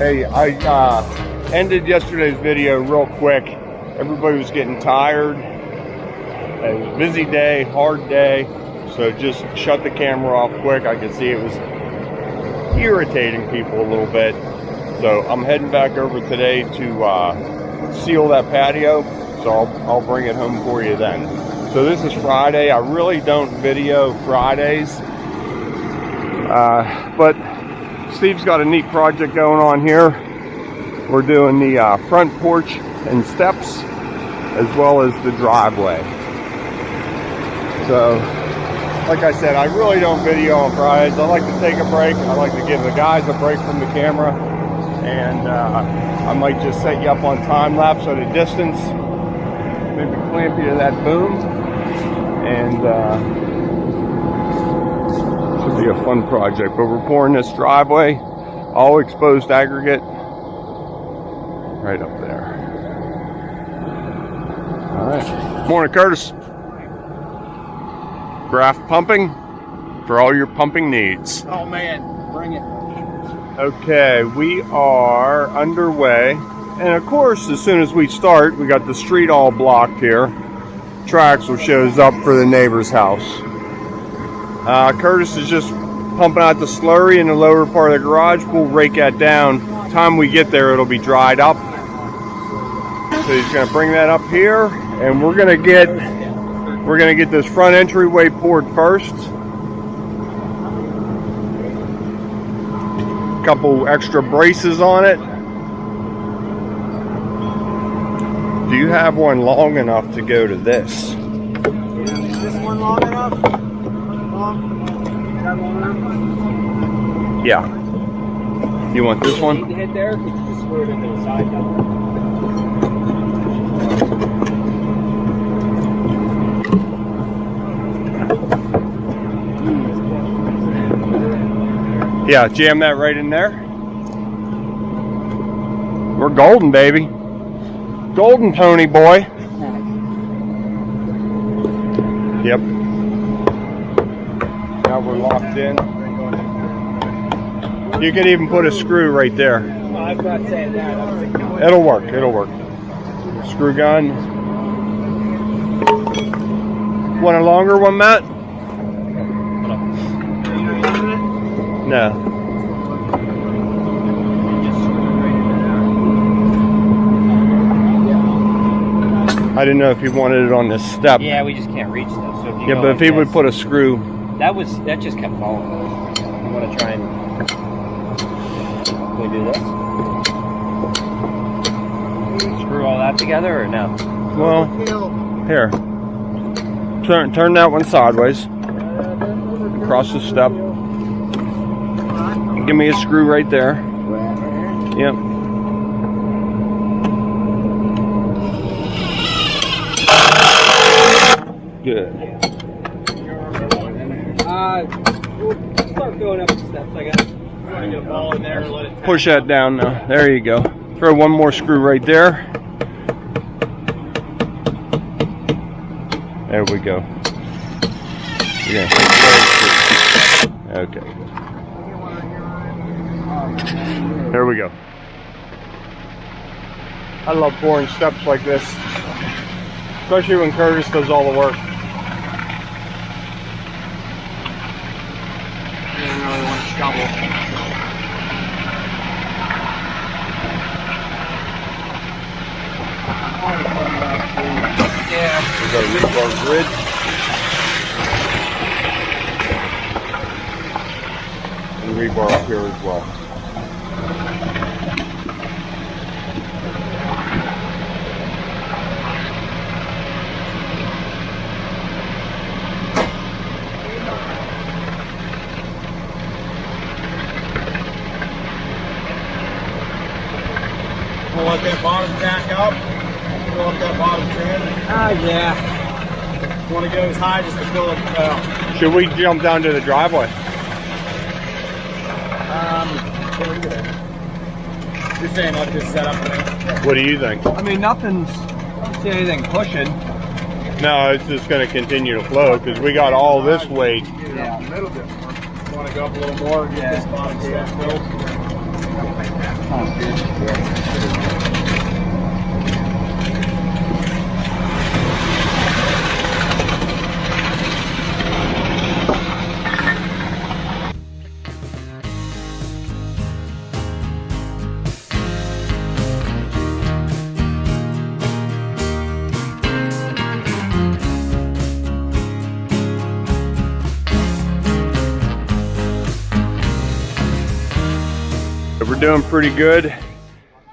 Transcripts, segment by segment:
Hey, I ended yesterday's video real quick. Everybody was getting tired. It was a busy day, hard day, so just shut the camera off quick. I could see it was irritating people a little bit. So I'm heading back over today to seal that patio, so I'll bring it home for you then. So this is Friday. I really don't video Fridays, but Steve's got a neat project going on here. We're doing the front porch and steps as well as the driveway. So, like I said, I really don't video on Fridays. I like to take a break. I like to give the guys a break from the camera. And I might just set you up on time lapse at a distance. Maybe clamp you to that boom. And should be a fun project. But we're pouring this driveway, all exposed aggregate, right up there. All right. Morning, Curtis. Graph pumping for all your pumping needs. Oh man, bring it. Okay, we are underway. And of course, as soon as we start, we got the street all blocked here. Traxel shows up for the neighbor's house. Curtis is just pumping out the slurry in the lower part of the garage. We'll rake that down. Time we get there, it'll be dried up. So he's going to bring that up here, and we're going to get this front entryway poured first. A couple extra braces on it. Do you have one long enough to go to this? Is this one long enough? Is that long enough? Yeah. You want this one? Need to hit there? Could you just screw it into the side though? Yeah, jam that right in there. We're golden, baby. Golden pony boy. Yep. Now we're locked in. You could even put a screw right there. I'm not saying that. I was thinking It'll work. It'll work. Screw gun. Want a longer one, Matt? No. I didn't know if you wanted it on this step. Yeah, we just can't reach though. So if you Yeah, go but like if he would this- put a screw. that just kept falling. You want to try and can we do this? Screw all that together or no? Well, here. Turn that one sideways. Across the step. Give me a screw right there. Yep. Good. Start going up the steps, I guess. You want to get a ball in there and let it Push that down now. There you go. Throw one more screw right there. There we go. You're gonna okay. There we go. I love pouring steps like this, especially when Curtis does all the work. You don't really want to shovel. Yeah. We got a rebar grid. And rebar up here as well. Pull up that bottom jack up. Pull up that bottom trim. Yeah. You want to go as high just to fill it out. Should we jump down to the driveway? You're saying let this set up there? What do you think? I mean, I don't see anything pushing. No, it's just going to continue to flow because we got all this weight. Yeah, a little bit more. You want to go up a little more and get this bottom step filled? We're doing pretty good.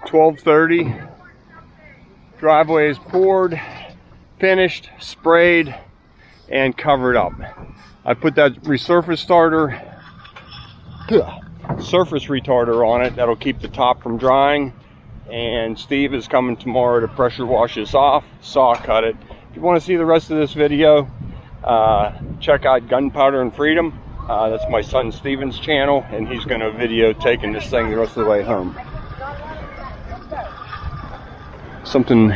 12:30. Driveway is poured, finished, sprayed, and covered up. I put that surface retarder on it. That'll keep the top from drying. And Steve is coming tomorrow to pressure wash this off, saw cut it. If you want to see the rest of this video, check out Gunpowder and Freedom. That's my son Steven's channel, and he's going to video taking this thing the rest of the way home. Something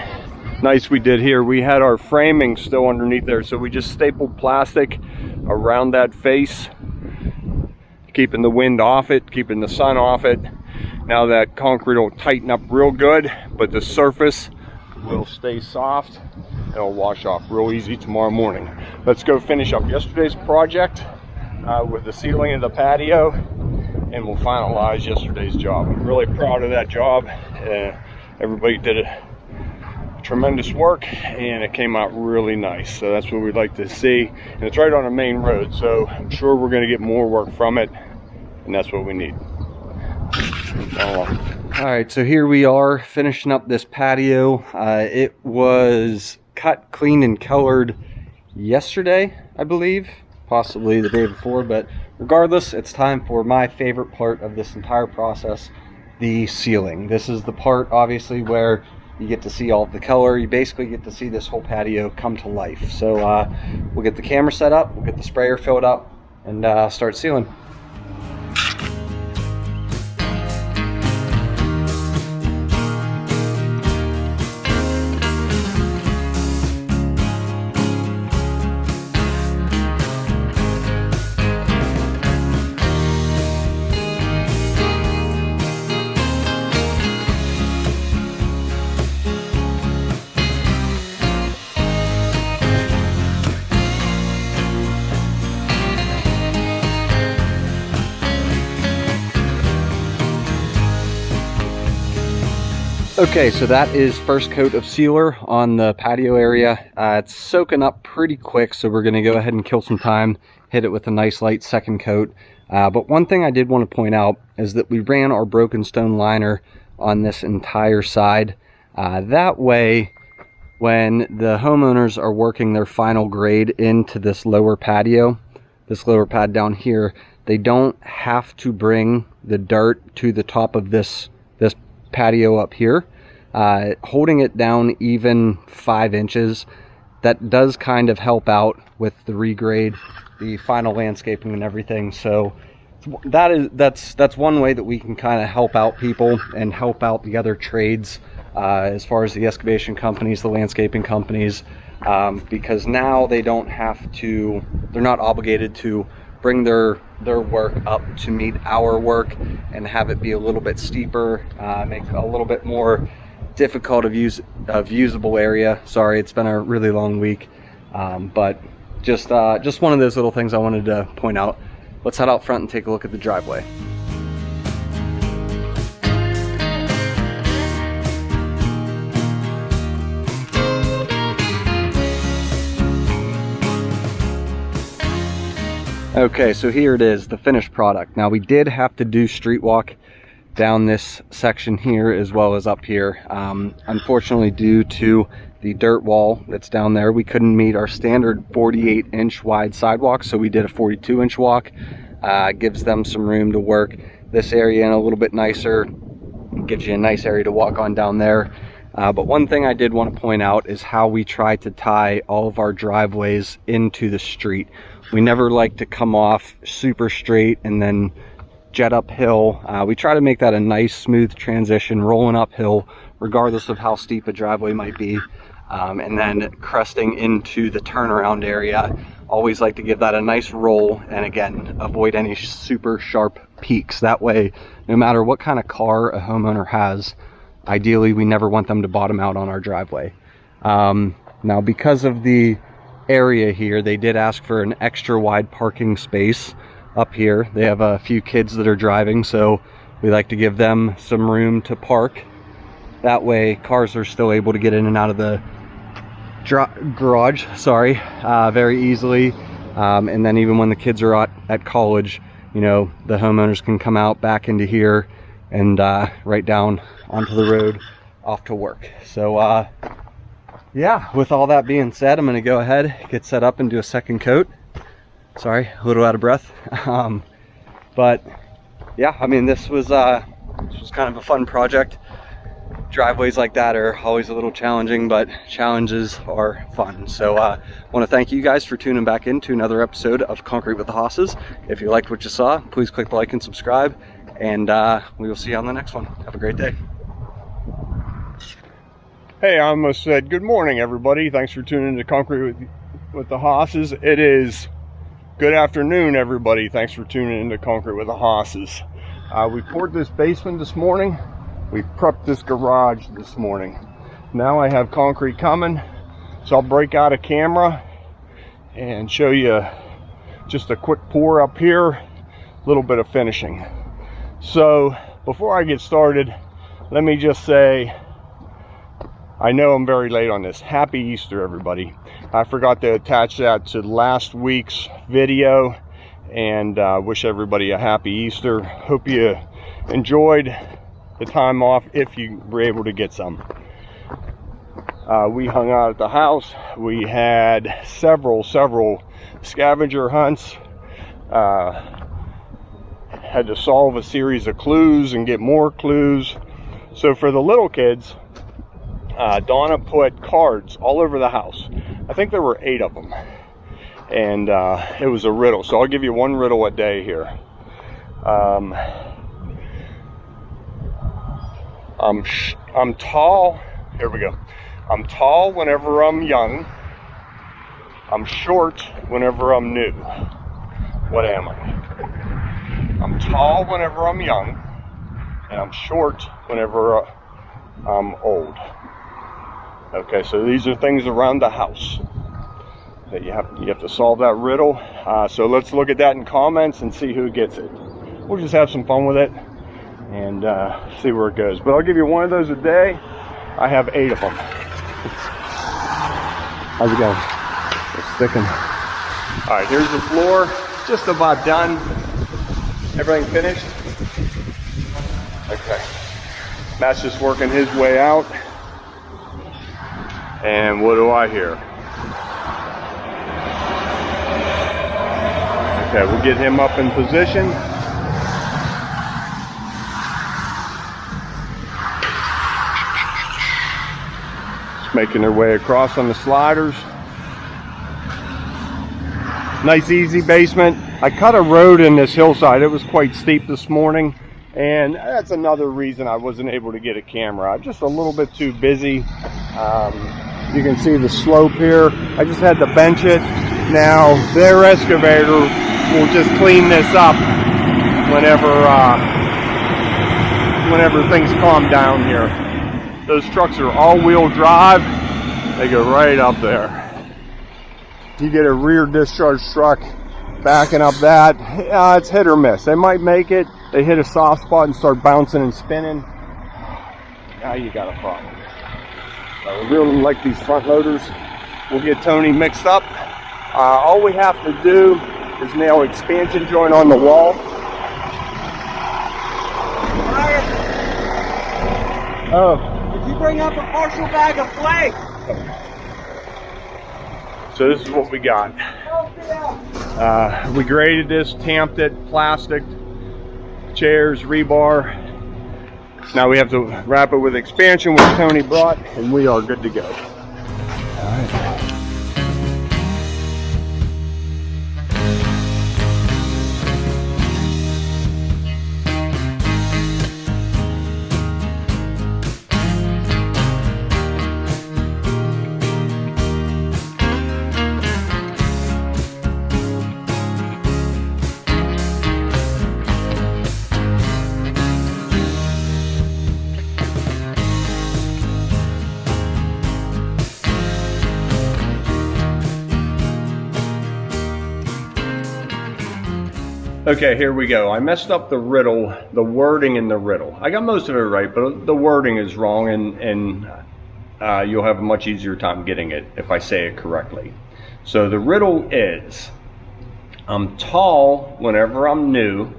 nice we did here, we had our framing still underneath there, so we just stapled plastic around that face, keeping the wind off it, keeping the sun off it. Now that concrete will tighten up real good, but the surface will stay soft and it'll wash off real easy tomorrow morning. Let's go finish up yesterday's project with the sealing of the patio, and we'll finalize yesterday's job. I'm really proud of that job. Everybody did a tremendous work, and it came out really nice. So that's what we'd like to see, and it's right on a main road, so I'm sure we're going to get more work from it, and that's what we need. All right, so here we are finishing up this patio. It was cut, cleaned, and colored yesterday, I believe, possibly the day before, but regardless, it's time for my favorite part of this entire process, the sealing. This is the part, obviously, where you get to see all of the color. You basically get to see this whole patio come to life. So we'll get the camera set up, we'll get the sprayer filled up, and start sealing. Okay, so that is first coat of sealer on the patio area. It's soaking up pretty quick, so we're going to go ahead and kill some time, hit it with a nice light second coat. But one thing I did want to point out is that we ran our broken stone liner on this entire side. That way, when the homeowners are working their final grade into this lower patio, this lower pad down here, they don't have to bring the dirt to the top of this patio up here. Holding it down even 5 inches, that does kind of help out with the regrade, the final landscaping and everything. So that's one way that we can kind of help out people and help out the other trades, as far as the excavation companies, the landscaping companies, because now they don't have to, they're not obligated to bring their work up to meet our work and have it be a little bit steeper, make a little bit more difficult of usable area. Sorry, it's been a really long week, but just one of those little things I wanted to point out. Let's head out front and take a look at the driveway. Okay, so here it is, the finished product. Now we did have to do street walk down this section here as well as up here. Unfortunately, due to the dirt wall that's down there, we couldn't meet our standard 48-inch wide sidewalk, so we did a 42-inch walk. Gives them some room to work this area in a little bit nicer, gives you a nice area to walk on down there. But one thing I did want to point out is how we try to tie all of our driveways into the street. We never like to come off super straight and then jet uphill. We try to make that a nice smooth transition, rolling uphill regardless of how steep a driveway might be, and then cresting into the turnaround area Always like to give that a nice roll, and again, avoid any super sharp peaks. That way, no matter what kind of car a homeowner has, ideally we never want them to bottom out on our driveway. Now, because of the area here, they did ask for an extra wide parking space up here. They have a few kids that are driving, so we like to give them some room to park. That way cars are still able to get in and out of the garage, very easily. And then even when the kids are at college, you know, the homeowners can come out back into here and right down onto the road off to work. So yeah, with all that being said, I'm going to go ahead, get set up and do a second coat. Sorry, a little out of breath. But yeah, I mean, this was kind of a fun project. Driveways like that are always a little challenging, but challenges are fun. So I want to thank you guys for tuning back into another episode of Concrete with the Hosses. If you liked what you saw, please click the like and subscribe, and we will see you on the next one. Have a great day. Hey, I almost said good morning, everybody. Thanks for tuning into Concrete with the Hosses. It is good afternoon, everybody. Thanks for tuning into Concrete with the Hosses. We poured this basement this morning. We prepped this garage this morning. Now I have concrete coming, so I'll break out a camera and show you just a quick pour up here, a little bit of finishing. So before I get started, let me just say, I know I'm very late on this. Happy Easter, everybody. I forgot to attach that to last week's video, and wish everybody a happy Easter. Hope you enjoyed the time off if you were able to get some. We hung out at the house. We had several scavenger hunts. Had to solve a series of clues and get more clues. So for the little kids, Donna put cards all over the house. I think there were 8 of them, and it was a riddle. So I'll give you one riddle a day here. I'm tall. Here we go. I'm tall whenever I'm young. I'm short whenever I'm new. What am I? I'm tall whenever I'm young, and I'm short whenever I'm old. Okay, so these are things around the house that you have to solve that riddle. So let's look at that in comments and see who gets it. We'll just have some fun with it and see where it goes. But I'll give you one of those a day. I have 8 of them. How's it going? It's sticking. All right, here's the floor. Just about done. Everything finished? Okay. Matt's just working his way out. And what do I hear? Okay, we'll get him up in position. Just making their way across on the sliders. Nice easy basement. I cut a road in this hillside. It was quite steep this morning, and that's another reason I wasn't able to get a camera. I'm just a little bit too busy. You can see the slope here. I just had to bench it. Now their excavator will just clean this up whenever things calm down here. Those trucks are all-wheel drive. They go right up there. You get a rear discharge truck backing up that, it's hit or miss. They might make it. They hit a soft spot and start bouncing and spinning. Now you got a problem. So we really like these front loaders. We'll get Tony mixed up. All we have to do is nail expansion joint on the wall. Oh. Did you bring up a partial bag of flake? So this is what we got. We graded this, tamped it, plastic, chairs, rebar. Now we have to wrap it with expansion, which Tony brought, and we are good to go. All right. Okay, here we go. I messed up the riddle, the wording in the riddle. I got most of it right, but the wording is wrong, and you'll have a much easier time getting it if I say it correctly. So the riddle is, I'm tall whenever I'm new,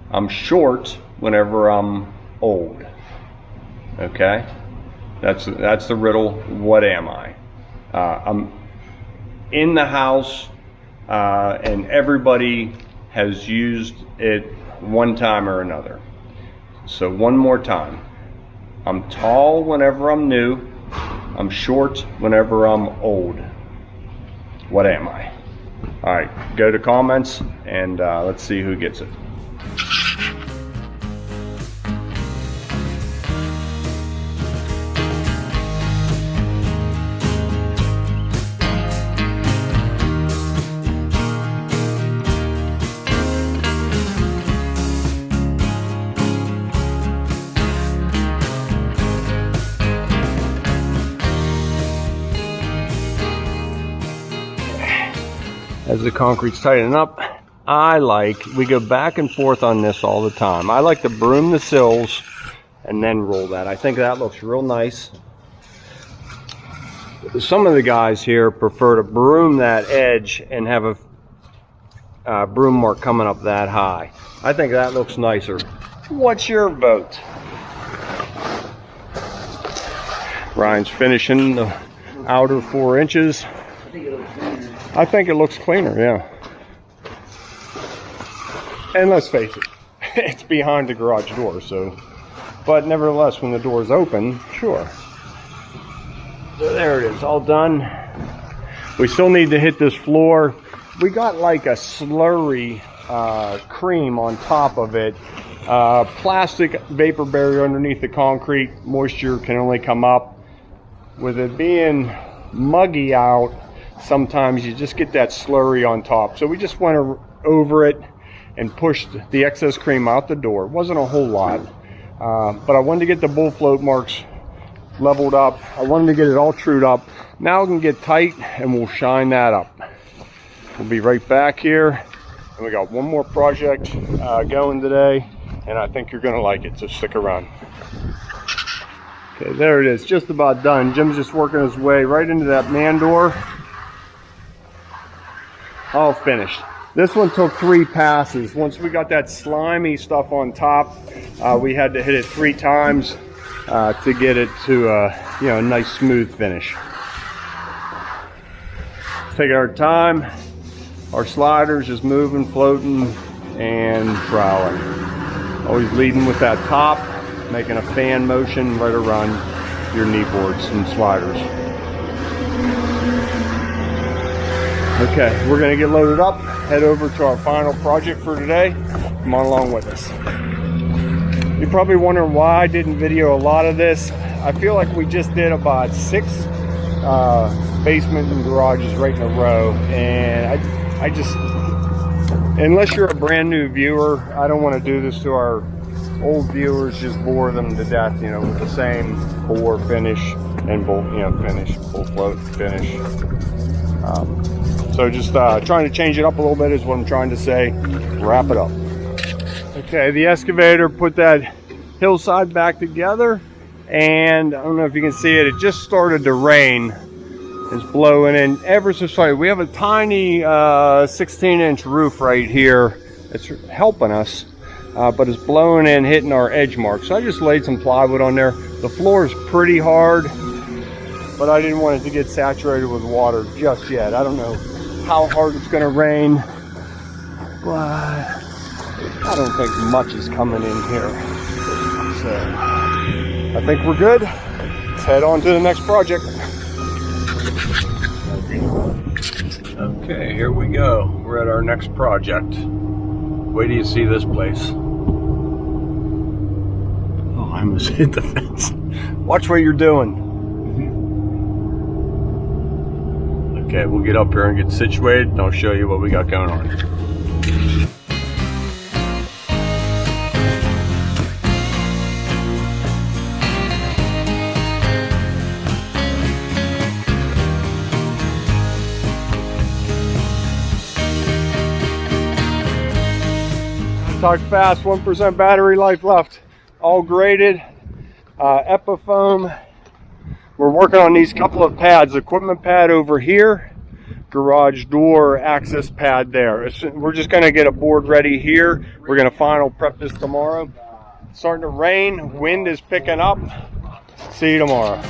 I'm short whenever I'm old. Okay? That's the riddle. What am I? I'm in the house, and everybody has used it one time or another. So one more time. I'm tall whenever I'm new. I'm short whenever I'm old. What am I? All right, go to comments and let's see who gets it. As the concrete's tightening up, we go back and forth on this all the time. I like to broom the sills and then roll that. I think that looks real nice. Some of the guys here prefer to broom that edge and have a broom mark coming up that high. I think that looks nicer. What's your vote? Ryan's finishing the outer 4 inches. I think it looks cleaner, yeah. And let's face it, it's behind the garage door, so. But nevertheless, when the door's open, sure. So there it is, all done. We still need to hit this floor. We got like a slurry cream on top of it. Plastic vapor barrier underneath the concrete. Moisture can only come up. With it being muggy out, sometimes you just get that slurry on top. So we just went over it and pushed the excess cream out the door. It wasn't a whole lot, but I wanted to get the bull float marks leveled up. I wanted to get it all trued up. Now we can get tight and we'll shine that up. We'll be right back here. And we got one more project going today, and I think you're gonna like it, so stick around. Okay, there it is, just about done. Jim's just working his way right into that man door. All finished. This one took 3 passes. Once we got that slimy stuff on top, we had to hit it 3 times to get it to a nice smooth finish. Taking our time. Our sliders just moving, floating, and troweling. Always leading with that top, making a fan motion right around your knee boards and sliders. Okay, we're gonna get loaded up, head over to our final project for today. Come on along with us. You're probably wondering why I didn't video a lot of this. I feel like we just did about 6 basement and garages right in a row, and I just, unless you're a brand new viewer, I don't want to do this to our old viewers, just bore them to death, with the same bore finish and bull, finish, bull float finish. So just trying to change it up a little bit is what I'm trying to say. Wrap it up. Okay, the excavator put that hillside back together, and I don't know if you can see it, it just started to rain. It's blowing in ever so slightly. We have a tiny 16-inch roof right here. It's helping us, but it's blowing in, hitting our edge mark. So I just laid some plywood on there. The floor is pretty hard, but I didn't want it to get saturated with water just yet. I don't know how hard it's gonna rain, but I don't think much is coming in here. So I think we're good. Let's head on to the next project. Okay, here we go. We're at our next project. Wait till you see this place. Oh, I almost hit the fence. Watch what you're doing. Okay, we'll get up here and get situated, and I'll show you what we got going on. talk fast, 1% battery life left. All graded, Epifoam. We're working on these couple of pads, equipment pad over here, garage door access pad there. We're just gonna get a board ready here. We're gonna final prep this tomorrow. It's starting to rain, wind is picking up. See you tomorrow.